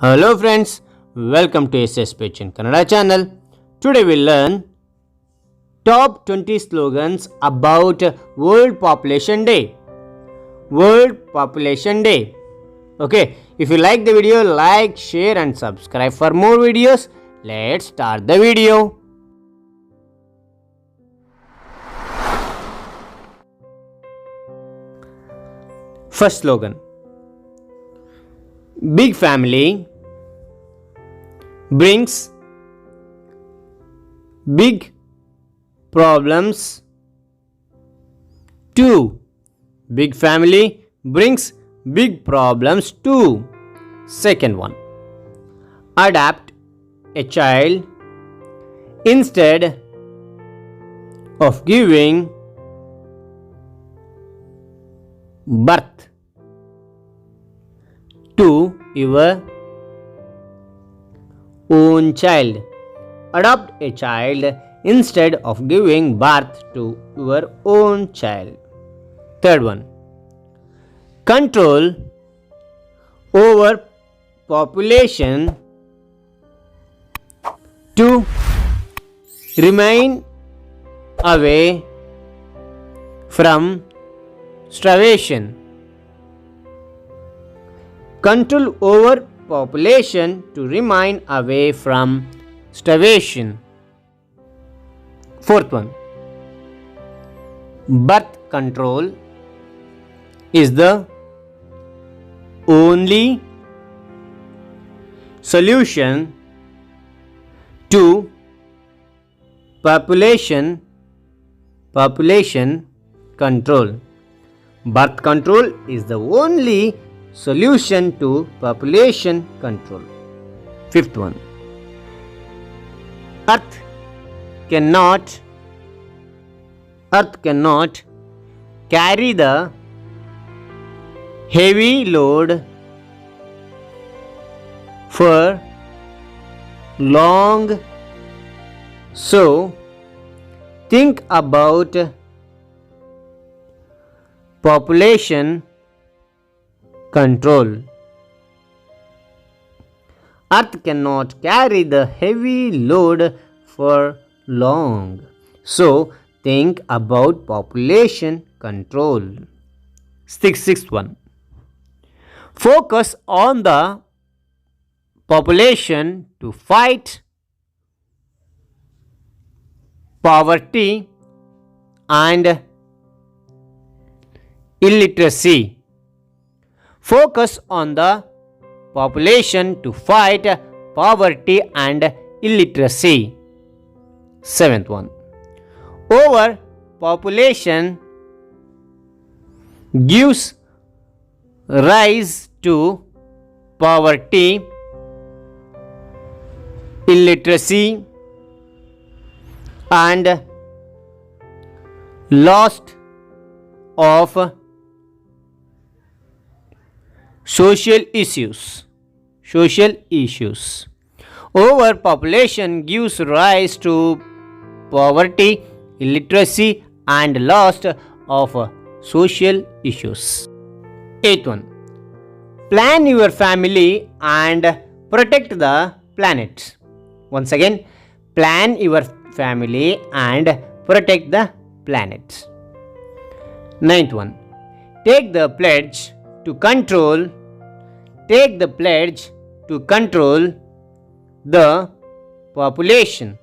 Hello friends, welcome to SS Pitch in Kannada channel. Today we'll learn top 20 slogans about World Population Day. World Population Day. Okay, if you like the video, like, share and subscribe for more videos. Let's start the video. First slogan. Big family brings big problems too. Big family brings big problems too. Second one. Adopt a child instead of giving birth to your own child. Adopt a child instead of giving birth to your own child. Third one. Control over population to remain away from starvation. Control over population to remain away from starvation. Fourth one. Birth control is the only solution to population control. Birth control is the only solution to population control. Fifth one. Earth cannot carry the heavy load for long, so think about population control. Earth cannot carry the heavy load for long, so think about population control. Sixth one. Focus on the population to fight poverty and illiteracy. Focus on the population to fight poverty and illiteracy. Seventh one. Overpopulation gives rise to poverty, illiteracy and loss of social issues. Overpopulation gives rise to poverty, illiteracy and loss of social issues. Eighth one. Plan your family and protect the planet. Once again, plan your family and protect the planet. Ninth one. Take the pledge to control the population.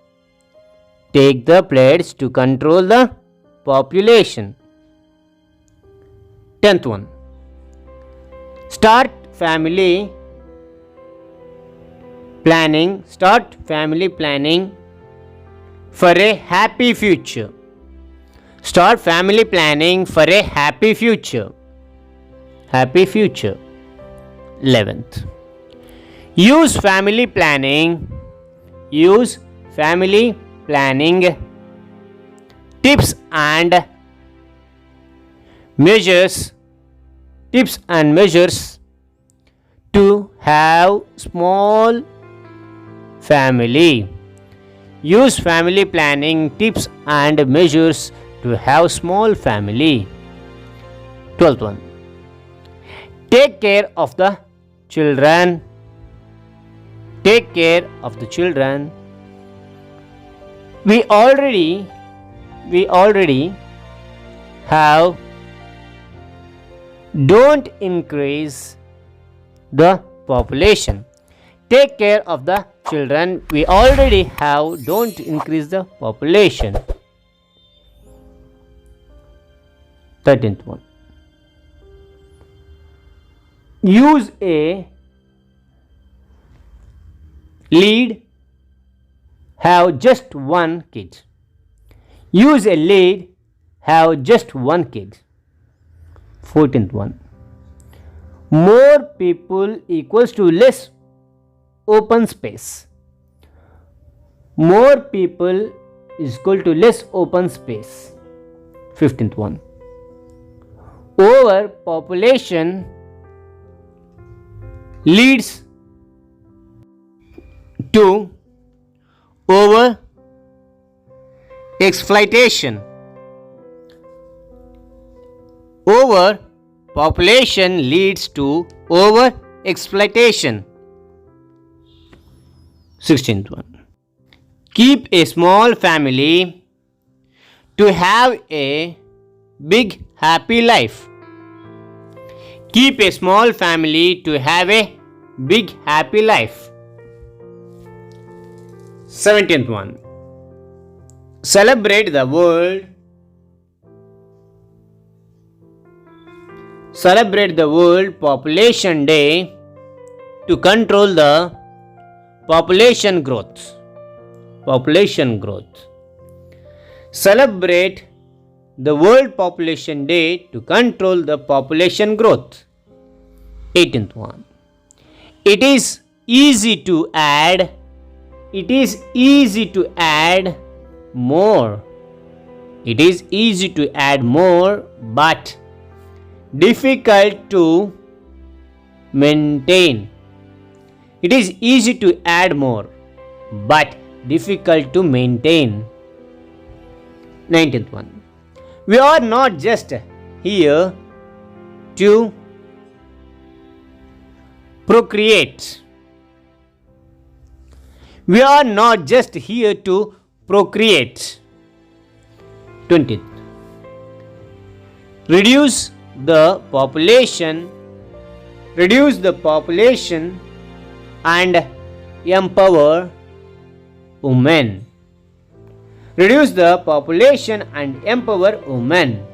Take the pledge to control the population. 10th one. Start family planning for a happy future. Start family planning for a happy future. 11th. Use family planning tips and measures to have small family. Use family planning tips and measures to have small family. 12th one. Take care of the children take care of the children. We already have, don't increase the population. Take care of the children. We already have, don't increase the population. 13th one. Use a lead, have just one kid. Use a lead, have just one kid. 14th one. More people equals to less open space. More people is equal to less open space. 15th one. Overpopulation leads to over exploitation. Overpopulation leads to over exploitation. 16th one. Keep a small family to have a big happy life. Keep a small family to have a big happy life. 17th one. Celebrate the world. Celebrate the World Population Day to control the population growth. Population growth. Celebrate the World Population Day to control the population growth. 18th one. It is easy to add. It is easy to add more. It is easy to add more, but difficult to maintain. It is easy to add more, but difficult to maintain. 19th one. We are not just here to procreate. We are not just here to procreate. 20th. Reduce the population. Reduce the population and empower women. Reduce the population and empower women.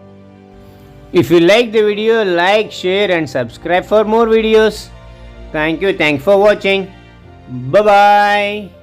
If you like the video, like, share and subscribe for more videos. Thank you. Thanks for watching. Bye bye.